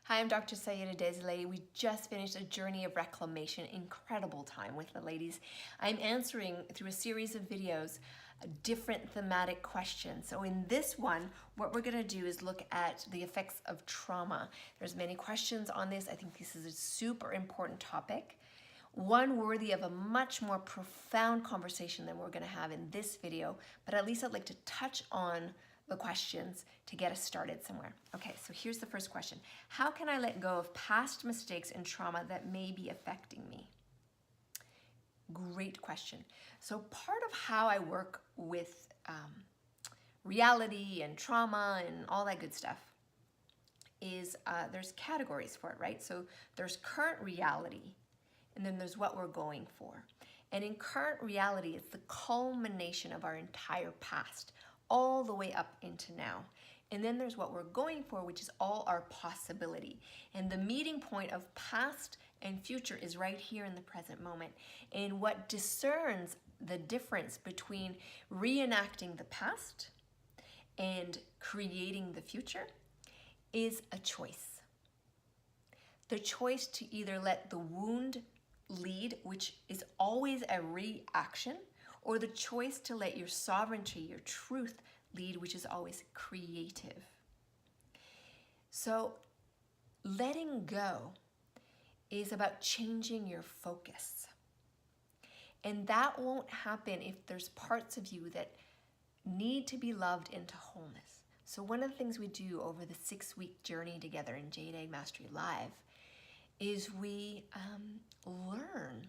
Hi, I'm Dr. Saida Desilets. We just finished a journey of reclamation, incredible time with the ladies. I'm answering through a series of videos different thematic questions. So in this one, what we're gonna do is look at the effects of trauma. There's many questions on this. I think this is a super important topic. One worthy of a much more profound conversation than we're gonna have in this video, but at least I'd like to touch on the questions to get us started somewhere. Okay, so here's the first question. How can I let go of past mistakes and trauma that may be affecting me? Great question. So part of how I work with reality and trauma and all that good stuff is there's categories for it, right? So there's current reality, and then there's what we're going for. And in current reality, it's the culmination of our entire past, all the way up into now. And then there's what we're going for, which is all our possibility. And the meeting point of past and future is right here in the present moment. And what discerns the difference between reenacting the past and creating the future is a choice. The choice to either let the wound lead, which is always a reaction, or the choice to let your sovereignty, your truth lead, which is always creative. So letting go is about changing your focus. And that won't happen if there's parts of you that need to be loved into wholeness. So one of the things we do over the 6-week journey together in Jade Egg Mastery Live is we learn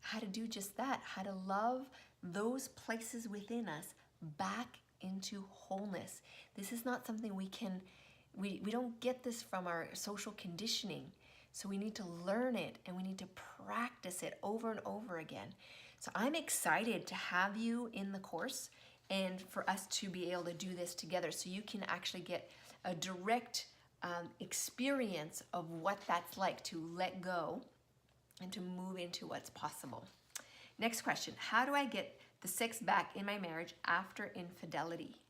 how to do just that, how to love those places within us back into wholeness. This is not something we don't get this from our social conditioning. So we need to learn it and we need to practice it over and over again. So I'm excited to have you in the course and for us to be able to do this together so you can actually get a direct experience of what that's like to let go and to move into what's possible. Next question, how do I get the sex back in my marriage after infidelity?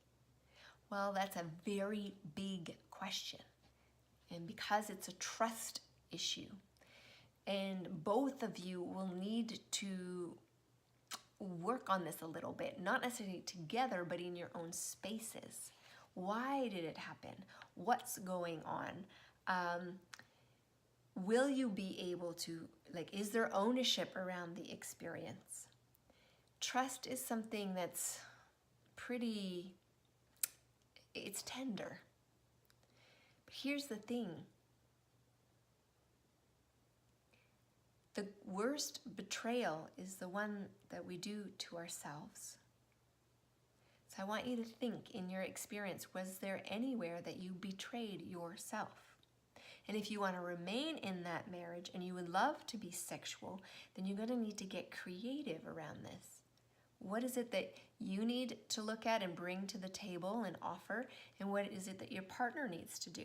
Well, that's a very big question. And because it's a trust issue, and both of you will need to work on this a little bit, not necessarily together, but in your own spaces. Why did it happen? What's going on? Will you be able to, is there ownership around the experience? Trust is something that's it's tender. But here's the thing. The worst betrayal is the one that we do to ourselves. So I want you to think in your experience, was there anywhere that you betrayed yourself? And if you want to remain in that marriage and you would love to be sexual, then you're going to need to get creative around this. What is it that you need to look at and bring to the table and offer? And what is it that your partner needs to do?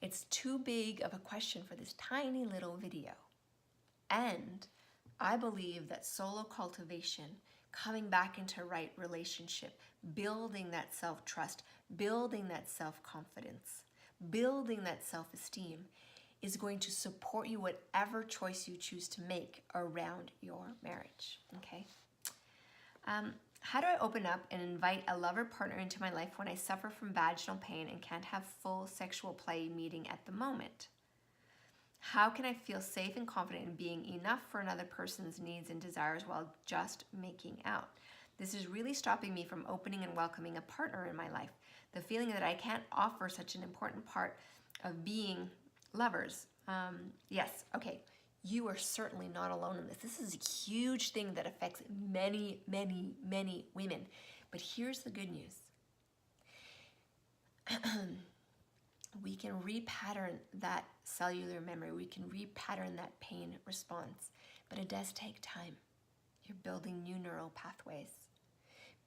It's too big of a question for this tiny little video. And I believe that solo cultivation, coming back into right relationship, building that self-trust, building that self-confidence, building that self-esteem is going to support you whatever choice you choose to make around your marriage, okay? How do I open up and invite a lover partner into my life when I suffer from vaginal pain and can't have full sexual play meeting at the moment? How can I feel safe and confident in being enough for another person's needs and desires while just making out? This is really stopping me from opening and welcoming a partner in my life. The feeling that I can't offer such an important part of being lovers. Yes, okay. You are certainly not alone in this. This is a huge thing that affects many, many, many women. But here's the good news. We can repattern that cellular memory. We can repattern that pain response. But it does take time. You're building new neural pathways.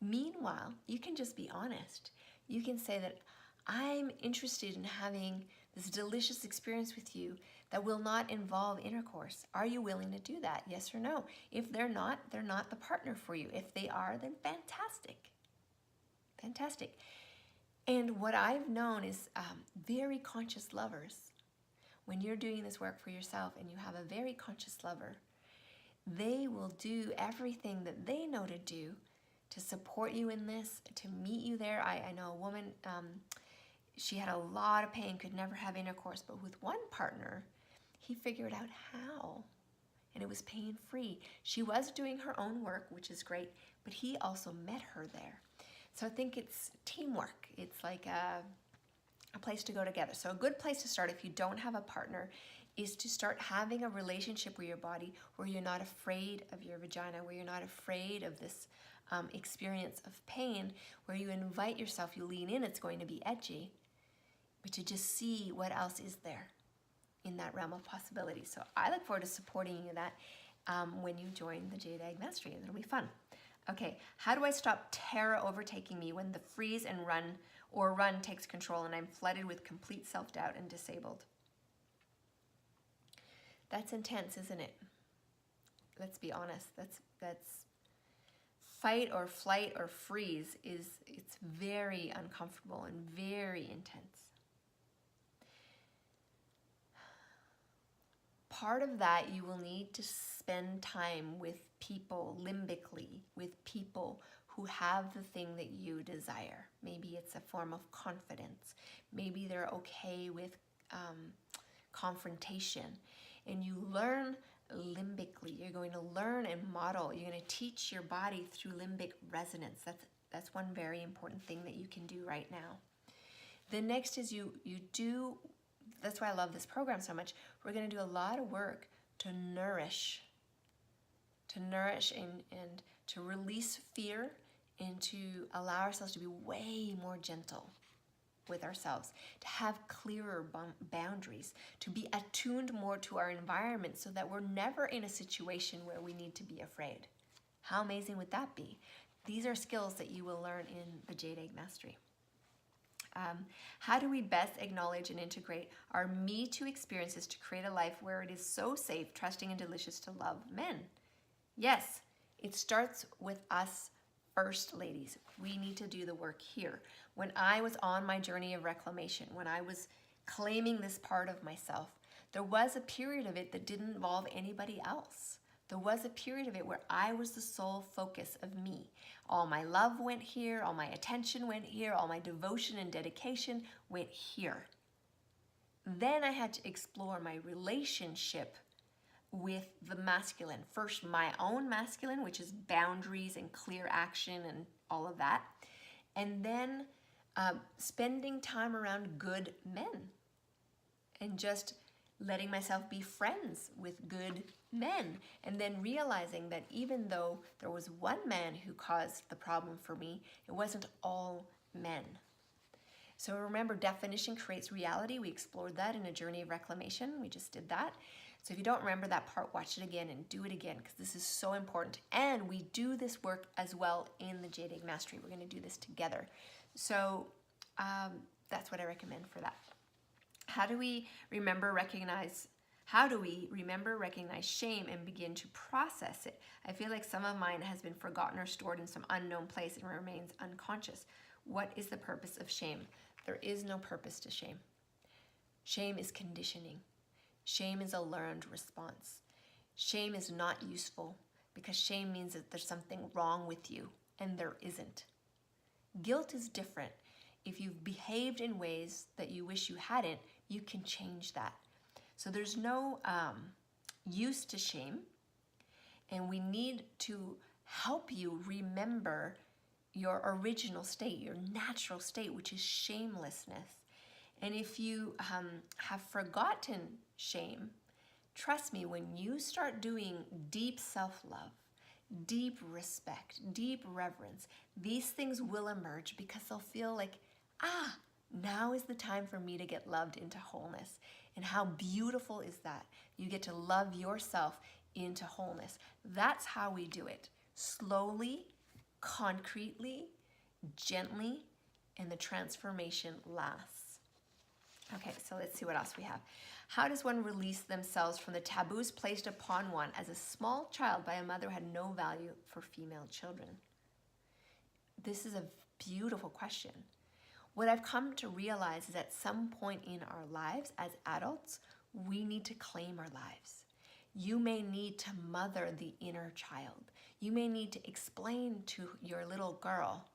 Meanwhile, you can just be honest. You can say that I'm interested in having this delicious experience with you that will not involve intercourse. Are you willing to do that? Yes or no? If they're not the partner for you. If they are, then fantastic. Fantastic. And what I've known is very conscious lovers, when you're doing this work for yourself and you have a very conscious lover, they will do everything that they know to do to support you in this, to meet you there. I know a woman, she had a lot of pain, could never have intercourse, but with one partner, he figured out how, and it was pain-free. She was doing her own work, which is great, but he also met her there. So I think it's teamwork. It's like a place to go together. So a good place to start if you don't have a partner is to start having a relationship with your body where you're not afraid of your vagina, where you're not afraid of this experience of pain, where you invite yourself, you lean in, it's going to be edgy, but you just see what else is there in that realm of possibility. So I look forward to supporting you in that when you join the Jade Egg Mastery, and it'll be fun. Okay, how do I stop terror overtaking me when the freeze and run takes control and I'm flooded with complete self-doubt and disabled? That's intense, isn't it? Let's be honest. That's fight or flight or freeze it's very uncomfortable and very intense. Part of that, you will need to spend time with people limbically, with people who have the thing that you desire. Maybe it's a form of confidence. Maybe they're okay with confrontation. And you learn limbically. You're going to learn and model. You're going to teach your body through limbic resonance. That's one very important thing that you can do right now. The next is you do, that's why I love this program so much. We're going to do a lot of work to nourish and to release fear and to allow ourselves to be way more gentle with ourselves, to have clearer boundaries, to be attuned more to our environment so that we're never in a situation where we need to be afraid. How amazing would that be? These are skills that you will learn in the Jade Egg Mastery. How do we best acknowledge and integrate our Me Too experiences to create a life where it is so safe, trusting, and delicious to love men? Yes, it starts with us first, ladies. We need to do the work here. When I was on my journey of reclamation, when I was claiming this part of myself, there was a period of it that didn't involve anybody else. There was a period of it where I was the sole focus of me. All my love went here, all my attention went here, all my devotion and dedication went here. Then I had to explore my relationship with the masculine. First, my own masculine, which is boundaries and clear action and all of that. And then spending time around good men and just letting myself be friends with good men, and then realizing that even though there was one man who caused the problem for me, it wasn't all men. So remember, definition creates reality. We explored that in a journey of reclamation. We just did that. So if you don't remember that part, watch it again and do it again, because this is so important. And we do this work as well in the Jade Egg Mastery. We're going to do this together. So that's what I recommend for that. How do we remember, recognize shame and begin to process it? I feel like some of mine has been forgotten or stored in some unknown place and remains unconscious. What is the purpose of shame? There is no purpose to shame. Shame is conditioning. Shame is a learned response. Shame is not useful because shame means that there's something wrong with you, and there isn't. Guilt is different. If you've behaved in ways that you wish you hadn't, you can change that. So there's no use to shame, and we need to help you remember your original state, your natural state, which is shamelessness. And if you have forgotten shame, trust me, when you start doing deep self-love, deep respect, deep reverence, these things will emerge because they'll feel like, now is the time for me to get loved into wholeness. And how beautiful is that? You get to love yourself into wholeness. That's how we do it. Slowly, concretely, gently, and the transformation lasts. Okay, so let's see what else we have. How does one release themselves from the taboos placed upon one as a small child by a mother who had no value for female children? This is a beautiful question. What I've come to realize is at some point in our lives as adults, we need to claim our lives. You may need to mother the inner child. You may need to explain to your little girl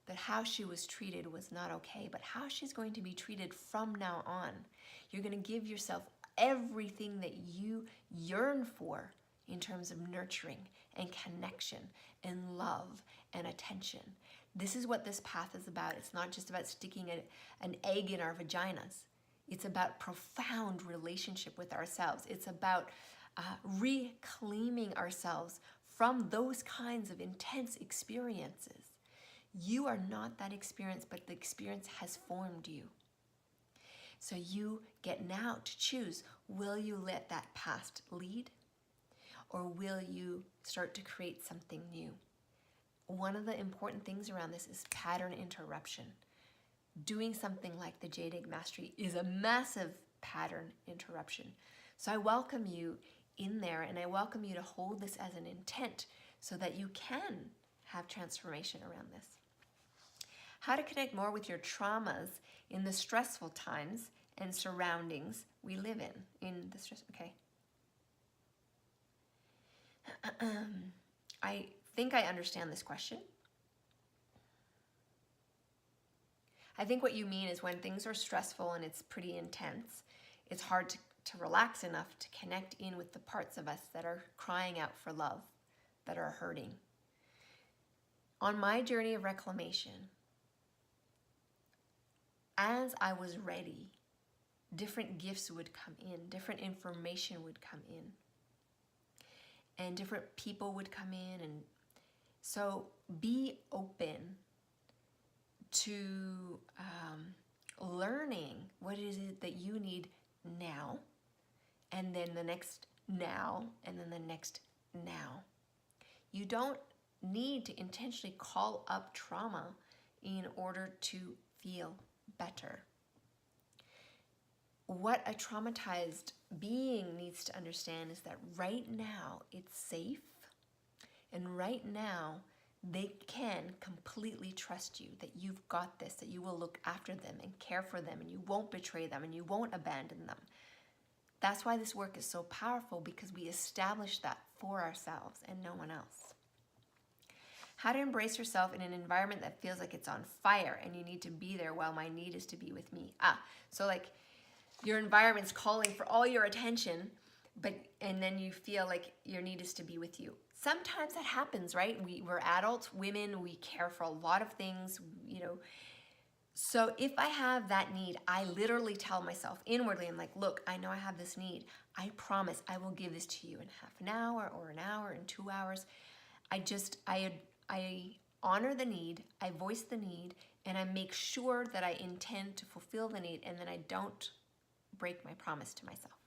that how she was treated was not okay, but how she's going to be treated from now on. You're going to give yourself everything that you yearn for in terms of nurturing and connection and love and attention. This is what this path is about. It's not just about sticking an egg in our vaginas. It's about profound relationship with ourselves. It's about reclaiming ourselves from those kinds of intense experiences. You are not that experience, but the experience has formed you. So you get now to choose, will you let that past lead, or will you start to create something new? One of the important things around this is pattern interruption. Doing something like the Jade Egg Mastery is a massive pattern interruption. So I welcome you in there, and I welcome you to hold this as an intent so that you can have transformation around this. How to connect more with your traumas in the stressful times and surroundings we live in the stress. Okay. I think I understand this question. I think what you mean is when things are stressful and it's pretty intense, it's hard to relax enough to connect in with the parts of us that are crying out for love, that are hurting. On my journey of reclamation, as I was ready, different gifts would come in, different information would come in, and different people would come in. And so be open to learning what is it that you need now, and then the next now, and then the next now. You don't need to intentionally call up trauma in order to feel better. What a traumatized being needs to understand is that right now it's safe, and right now they can completely trust you, that you've got this, that you will look after them and care for them, and you won't betray them, and you won't abandon them. That's why this work is so powerful, because we establish that for ourselves and no one else. How to embrace yourself in an environment that feels like it's on fire and you need to be there while my need is to be with me. So like your environment's calling for all your attention, and then you feel like your need is to be with you. Sometimes that happens, right? We're adults, women, we care for a lot of things, So if I have that need, I literally tell myself inwardly, I'm like, look, I know I have this need. I promise I will give this to you in half an hour or an hour, in 2 hours. I honor the need, I voice the need, and I make sure that I intend to fulfill the need, and then I don't break my promise to myself.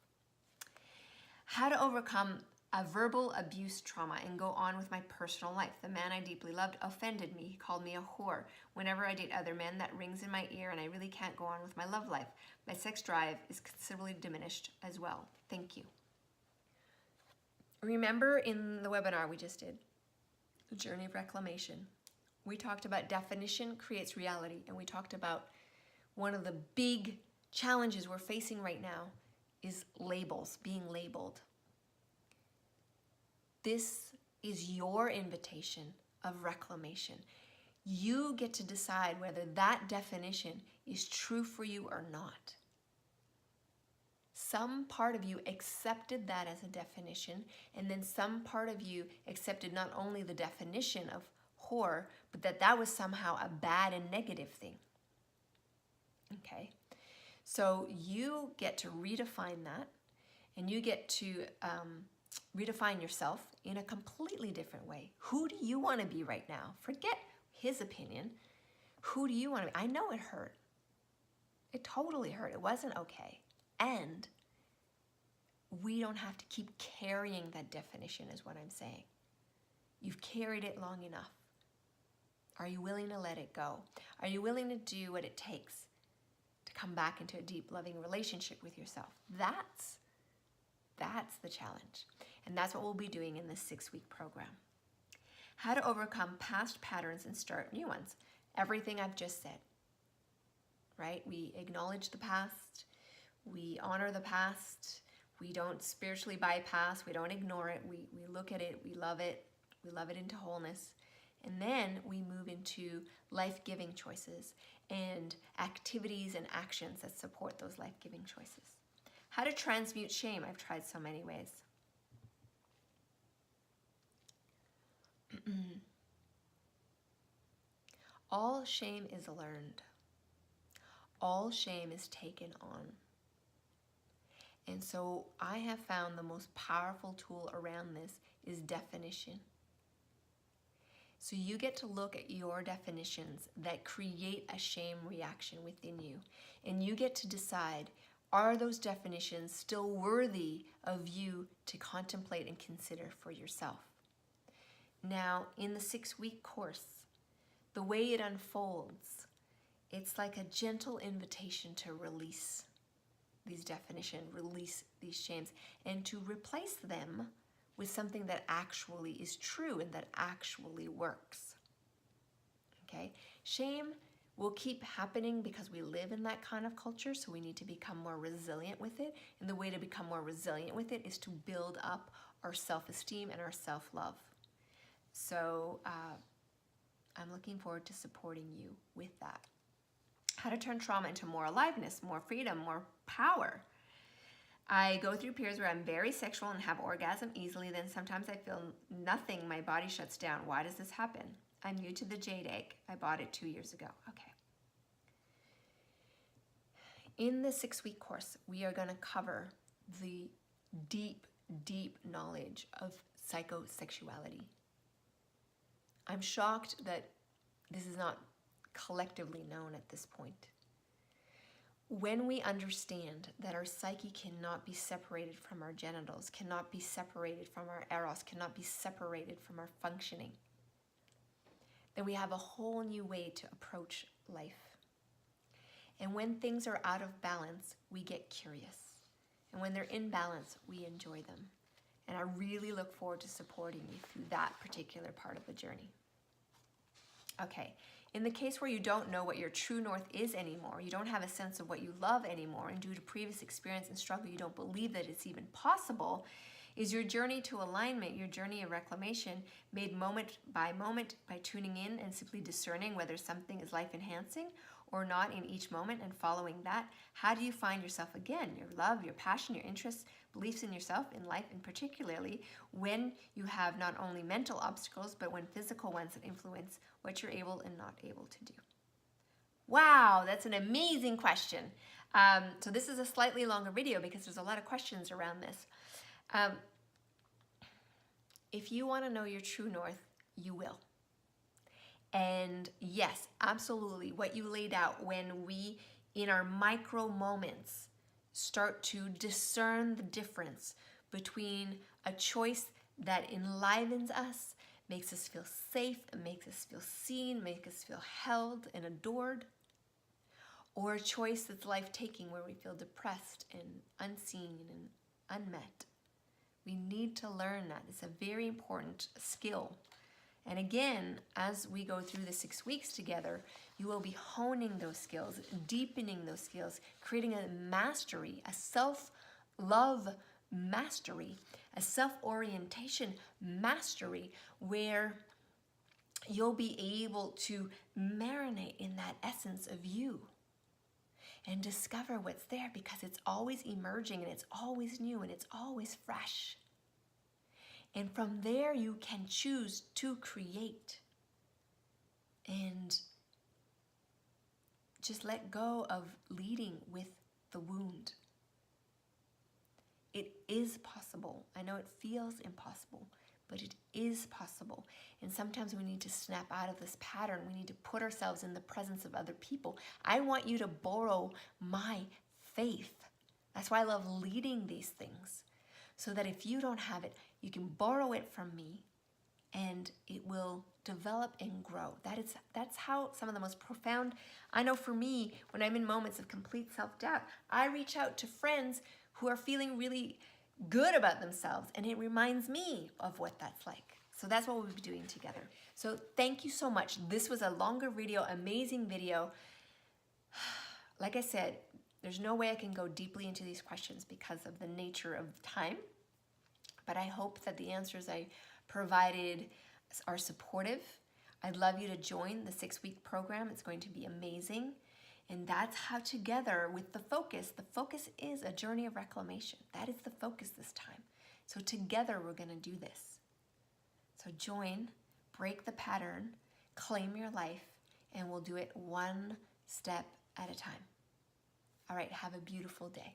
How to overcome a verbal abuse trauma and go on with my personal life. The man I deeply loved offended me. He called me a whore. Whenever I date other men, that rings in my ear, and I really can't go on with my love life. My sex drive is considerably diminished as well. Thank you. Remember in the webinar we just did, The Journey of Reclamation, we talked about definition creates reality, and we talked about one of the big challenges we're facing right now is labels, being labeled. This is your invitation of reclamation. You get to decide whether that definition is true for you or not. Some part of you accepted that as a definition, and then some part of you accepted not only the definition of whore, but that was somehow a bad and negative thing. Okay? So you get to redefine that, and you get to redefine yourself in a completely different way. Who do you want to be right now? Forget his opinion. Who do you want to be? I know it hurt. It totally hurt. It wasn't okay. And we don't have to keep carrying that definition, is what I'm saying. You've carried it long enough. Are you willing to let it go? Are you willing to do what it takes to come back into a deep, loving relationship with yourself? That's the challenge. And that's what we'll be doing in this 6-week program. How to overcome past patterns and start new ones. Everything I've just said. right? We acknowledge the past, we honor the past, we don't spiritually bypass, we don't ignore it, we look at it, we love it into wholeness. And then we move into life-giving choices and activities and actions that support those life-giving choices. How to transmute shame? I've tried so many ways. All shame is learned. All shame is taken on. And so I have found the most powerful tool around this is definition. So you get to look at your definitions that create a shame reaction within you. And you get to decide, are those definitions still worthy of you to contemplate and consider for yourself? Now, in the 6-week course, the way it unfolds, it's like a gentle invitation to release these definitions, release these shames, and to replace them with something that actually is true and that actually works. Okay? Shame will keep happening because we live in that kind of culture, so we need to become more resilient with it. And the way to become more resilient with it is to build up our self-esteem and our self-love. So I'm looking forward to supporting you with that. How to turn trauma into more aliveness, more freedom, more power. I go through periods where I'm very sexual and have orgasm easily. Then sometimes I feel nothing. My body shuts down. Why does this happen? I'm new to the jade egg. I bought it 2 years ago. Okay. In the 6-week course, we are going to cover the deep, deep knowledge of psychosexuality. I'm shocked that this is not collectively known at this point. When we understand that our psyche cannot be separated from our genitals, cannot be separated from our eros, cannot be separated from our functioning, then we have a whole new way to approach life. And when things are out of balance, we get curious. And when they're in balance, we enjoy them. And I really look forward to supporting you through that particular part of the journey. Okay, in the case where you don't know what your true north is anymore, you don't have a sense of what you love anymore, and due to previous experience and struggle, you don't believe that it's even possible, is your journey to alignment, your journey of reclamation, made moment by tuning in and simply discerning whether something is life-enhancing or not in each moment and following that. How do you find yourself again? Your love, your passion, your interests, beliefs in yourself, in life, and particularly when you have not only mental obstacles, but when physical ones that influence what you're able and not able to do. Wow, that's an amazing question. So this is a slightly longer video because there's a lot of questions around this. If you want to know your true north, you will. And yes, absolutely, what you laid out, when we, in our micro moments, start to discern the difference between a choice that enlivens us, makes us feel safe, makes us feel seen, makes us feel held and adored, or a choice that's life-taking where we feel depressed and unseen and unmet. We need to learn that. It's a very important skill. And again, as we go through the 6 weeks together, you will be honing those skills, deepening those skills, creating a mastery, a self-love mastery, a self-orientation mastery, where you'll be able to marinate in that essence of you and discover what's there, because it's always emerging and it's always new and it's always fresh. And from there, you can choose to create and just let go of leading with the wound. It is possible. I know it feels impossible, but it is possible. And sometimes we need to snap out of this pattern. We need to put ourselves in the presence of other people. I want you to borrow my faith. That's why I love leading these things, so that if you don't have it, you can borrow it from me and it will develop and grow. That's how some of the most profound, I know for me, when I'm in moments of complete self-doubt, I reach out to friends who are feeling really good about themselves, and it reminds me of what that's like. So that's what we'll be doing together. So thank you so much. This was a longer video, amazing video. like I said, there's no way I can go deeply into these questions because of the nature of time, but I hope that the answers I provided are supportive. I'd love you to join the 6-week program. It's going to be amazing. And that's how together with the focus is a journey of reclamation. That is the focus this time. So together we're going to do this. So join, break the pattern, claim your life, and we'll do it one step at a time. All right, have a beautiful day.